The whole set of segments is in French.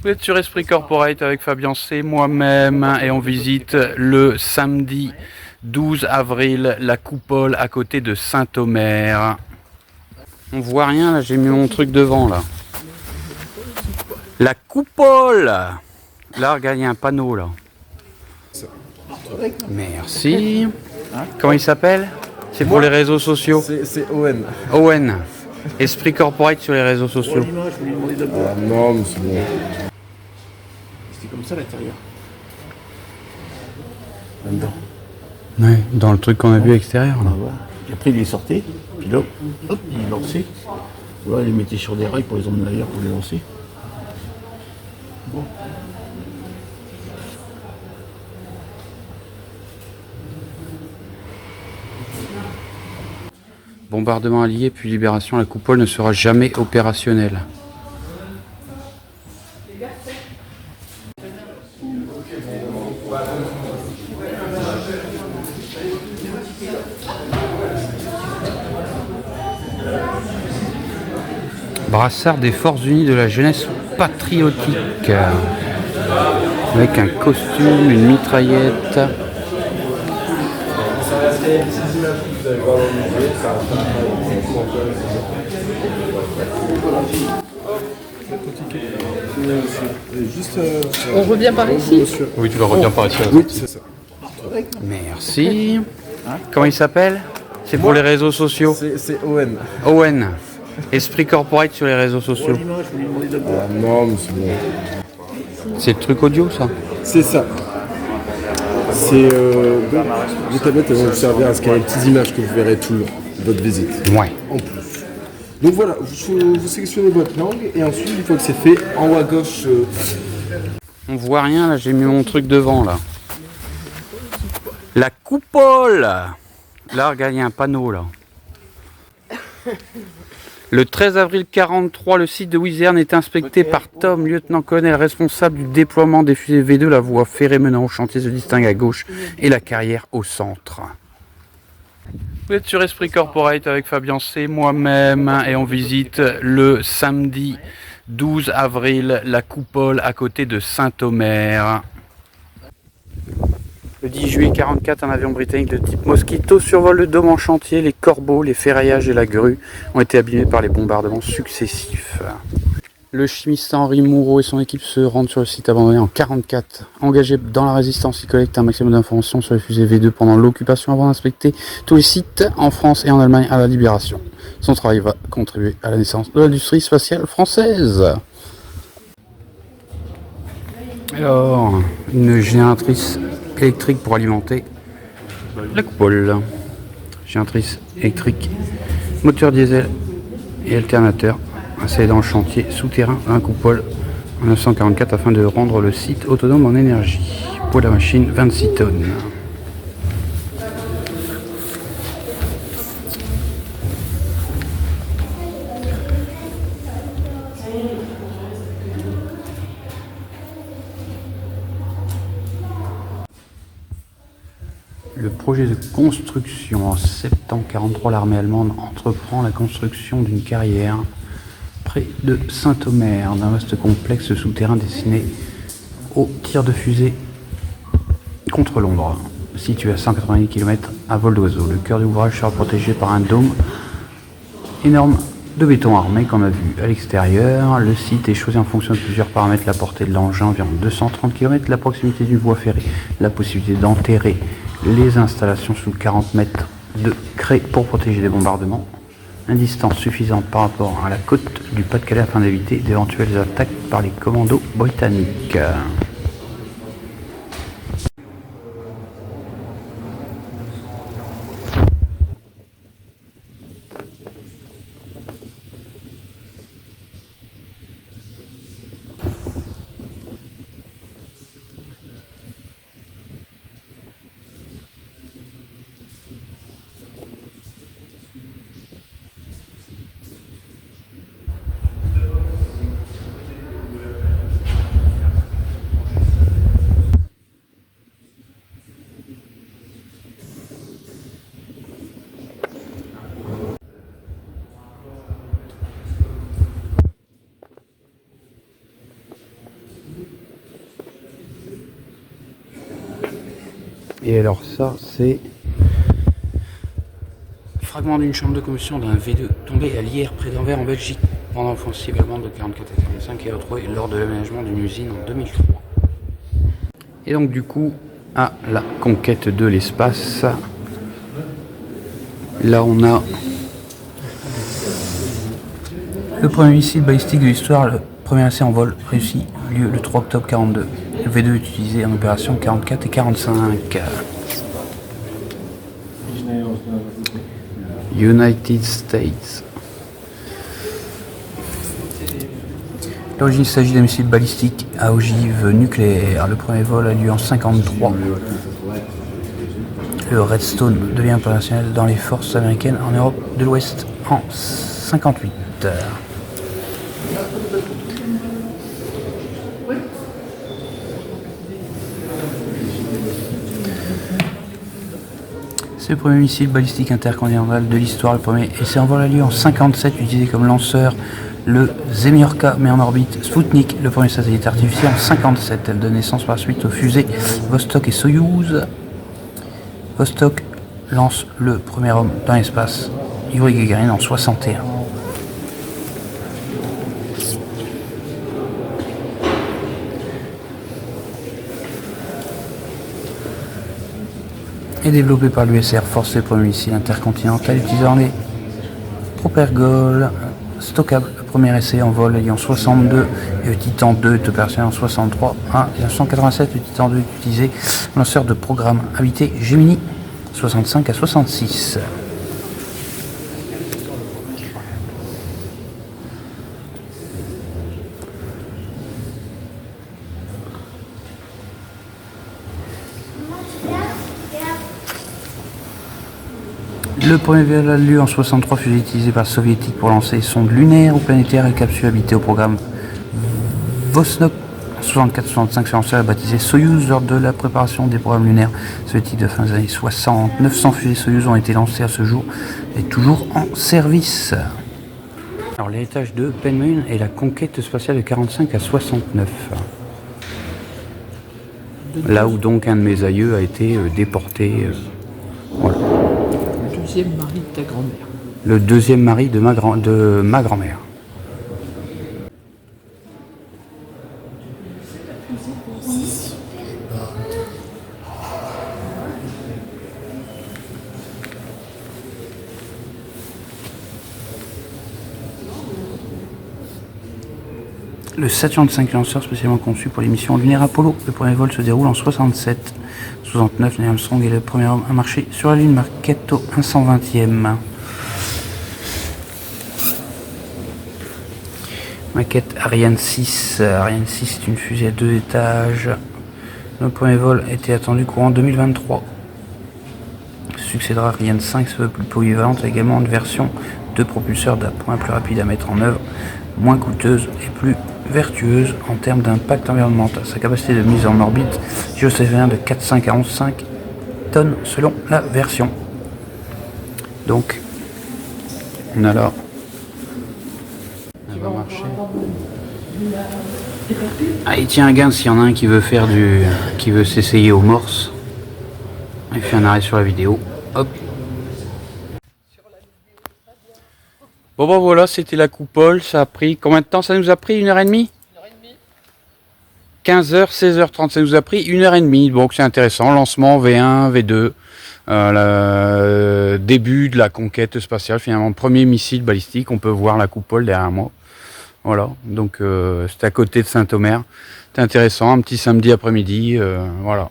Vous êtes sur Esprit Corporate avec Fabien C, moi-même, et on visite le samedi 12 avril la coupole à côté de Saint-Omer. On voit rien là, j'ai mis mon truc devant là. La coupole. Là, regarde, il y a un panneau là. Merci. Comment il s'appelle? C'est pour les réseaux sociaux. C'est Owen. Owen. Esprit Corporate sur les réseaux sociaux. Ah non, mais c'est bon. C'était comme ça l'intérieur. Là-dedans. Ouais, dans le truc qu'on a vu extérieur là. Voilà. Puis après il les sortait, puis là, hop, il les lançait. Voilà, il les mettait sur des rails pour les emmener ailleurs pour les lancer. Bon. Bombardement allié puis libération, la coupole ne sera jamais opérationnelle. Brassard des Forces Unies de la Jeunesse Patriotique. Avec un costume, une mitraillette. On revient par ici. Oui, tu vas revenir par ici. Oui, c'est ça. Merci. Comment il s'appelle? C'est pour les réseaux sociaux. C'est Owen. Owen. Esprit Corporate sur les réseaux sociaux. Ah non, mais c'est bon. C'est le truc audio ça? C'est ça. C'est les tablettes, elles vont vous servir à scanner les petites images que vous verrez tout le long de votre visite. Ouais. En plus. Donc voilà, vous sélectionnez votre langue et ensuite, une fois que c'est fait, en haut à gauche, On voit rien là, j'ai mis mon truc devant là. La coupole. Là, regarde, il y a un panneau là. Le 13 avril 43, le site de Wizerne est inspecté par Tom, lieutenant-colonel responsable du déploiement des fusées V2. La voie ferrée menant au chantier se distingue à gauche et la carrière au centre. Vous êtes sur Esprit Corporate avec Fabien C, moi-même, et on visite le samedi 12 avril la coupole à côté de Saint-Omer. Le 10 juillet 44, un avion britannique de type Mosquito survole le dôme en chantier. Les corbeaux, les ferraillages et la grue ont été abîmés par les bombardements successifs. Le chimiste Henri Moureau et son équipe se rendent sur le site abandonné en 44. Engagé dans la résistance, il collecte un maximum d'informations sur les fusées V2 pendant l'occupation avant d'inspecter tous les sites en France et en Allemagne à la libération. Son travail va contribuer à la naissance de l'industrie spatiale française. Alors, une génératrice électrique pour alimenter la coupole. Génératrice électrique, moteur diesel et alternateur installé dans le chantier souterrain d'un coupole en 1944 afin de rendre le site autonome en énergie. Poids de la machine 26 tonnes. Le projet de construction. En septembre 1943, l'armée allemande entreprend la construction d'une carrière près de Saint-Omer, d'un vaste complexe souterrain destiné au tir de fusée contre Londres. Situé à 190 km à vol d'oiseau, le cœur de l'ouvrage sera protégé par un dôme énorme de béton armé qu'on a vu à l'extérieur. Le site est choisi en fonction de plusieurs paramètres: la portée de l'engin, environ 230 km, la proximité d'une voie ferrée, la possibilité d'enterrer les installations sous 40 mètres de craie pour protéger des bombardements, une distance suffisante par rapport à la côte du Pas-de-Calais afin d'éviter d'éventuelles attaques par les commandos britanniques. Et alors ça, c'est fragment d'une chambre de combustion d'un V2 tombé à Lierre près d'Anvers en Belgique pendant l'offensive allemande de 44 à 45 et retrouvé lors de l'aménagement d'une usine en 2003. Et donc du coup, à la conquête de l'espace, là on a le premier missile balistique de l'histoire, le premier essai en vol réussi, lieu le 3 octobre 42. Le V2 est utilisé en opération 44 et 45. United States. L'origine, il s'agit d'un missile balistique à ogive nucléaire. Le premier vol a lieu en 53. Le Redstone devient opérationnel dans les forces américaines en Europe de l'Ouest en 58. C'est le premier missile balistique intercontinental de l'histoire, le premier essai en vol a lieu en 57, utilisé comme lanceur le Zemyorka met en orbite Sputnik, le premier satellite artificiel en 57. Elle donne naissance par la suite aux fusées Vostok et Soyouz. Vostok lance le premier homme dans l'espace, Yuri Gagarin, en 61. Et développé par l'US Air Force, le premier missile intercontinental utilisant les Propergol stockables. Le premier essai en vol ayant 62 et le Titan 2 est opérationnel en 63. En 1987, le Titan 2 est utilisé lanceur de programme habité Gemini 65 à 66. Le premier vol a lieu en 63, fusée utilisée par les soviétiques pour lancer les sondes lunaires ou planétaires et capsules habitées au programme Vostok. En 64-65, ce lanceur est baptisé Soyouz lors de la préparation des programmes lunaires soviétiques de fin des années 60. 900 fusées Soyouz ont été lancées à ce jour et toujours en service. Alors l'héritage de Penman est la conquête spatiale de 45 à 69. Là où donc un de mes aïeux a été déporté. Voilà. Le deuxième mari de ta grand-mère. Le deuxième mari de ma grand-mère. Le Saturn V lanceur spécialement conçu pour les missions lunaires Apollo. Le premier vol se déroule en 67. 69, Neil Armstrong est le premier homme à marcher sur la Lune, maquette au 120e. Maquette Ariane 6. Ariane 6 est une fusée à 2 étages. Le premier vol était attendu courant 2023. Succédera Ariane 5, se veut plus polyvalente, également une version de propulseur d'appoint plus rapide à mettre en œuvre, moins coûteuse et plus vertueuse en termes d'impact environnemental. Sa capacité de mise en orbite géostationnaire de 4,5 à 11,5 tonnes selon la version. Donc, on a là. Elle va marcher. Allez, tiens, regarde s'il y en a un qui veut faire qui veut s'essayer aux morses. Il fait un arrêt sur la vidéo. Hop. Bon bah voilà, c'était la coupole, ça a pris combien de temps? Ça nous a pris 1h30 15h, 16h30, ça nous a pris 1h30, donc c'est intéressant, lancement V1, V2, le début de la conquête spatiale, finalement, premier missile balistique, on peut voir la coupole derrière moi, voilà, donc c'est à côté de Saint-Omer, c'est intéressant, un petit samedi après-midi, voilà.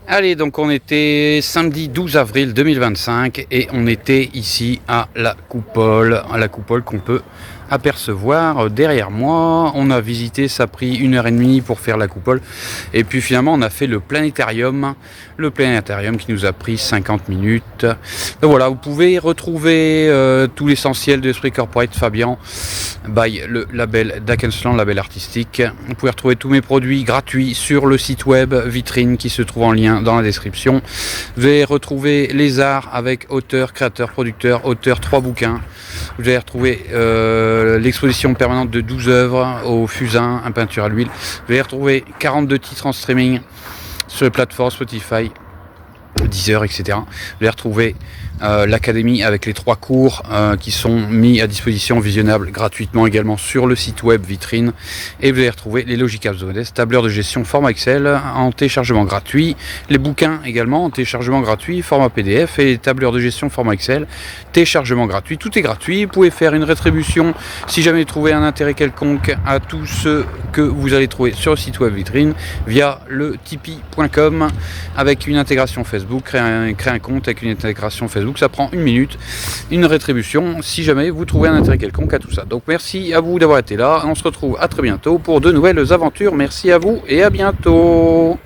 Allez, donc on était samedi 12 avril 2025 et on était ici à la coupole qu'on peut apercevoir derrière moi. On a visité, ça a pris 1h30 pour faire la coupole et puis finalement on a fait le planétarium qui nous a pris 50 minutes. Donc voilà, vous pouvez retrouver tout l'essentiel de l'Esprit Corporate Fabian by le label Dakensland, label artistique. Vous pouvez retrouver tous mes produits gratuits sur le site web vitrine qui se trouve en lien dans la description. Vous allez retrouver les arts avec auteur, créateur, producteur, auteur, 3 bouquins. Vous allez retrouver l'exposition permanente de 12 œuvres au fusain, un peinture à l'huile. Vous allez retrouver 42 titres en streaming. sur les plateformes Spotify, Deezer, etc. Vous allez retrouver l'académie avec les 3 cours qui sont mis à disposition, visionnables gratuitement également sur le site web Vitrine. Et vous allez retrouver les Logic Apps de Modeste, tableur de gestion format Excel en téléchargement gratuit, les bouquins également en téléchargement gratuit, format PDF, et les tableurs de gestion format Excel, téléchargement gratuit. Tout est gratuit. Vous pouvez faire une rétribution si jamais vous trouvez un intérêt quelconque à tout ce que vous allez trouver sur le site web Vitrine via le tipeee.com avec une intégration Facebook. Créer un compte avec une intégration Facebook, ça prend 1 minute, une rétribution si jamais vous trouvez un intérêt quelconque à tout ça. Donc merci à vous d'avoir été là, on se retrouve à très bientôt pour de nouvelles aventures. Merci à vous et à bientôt.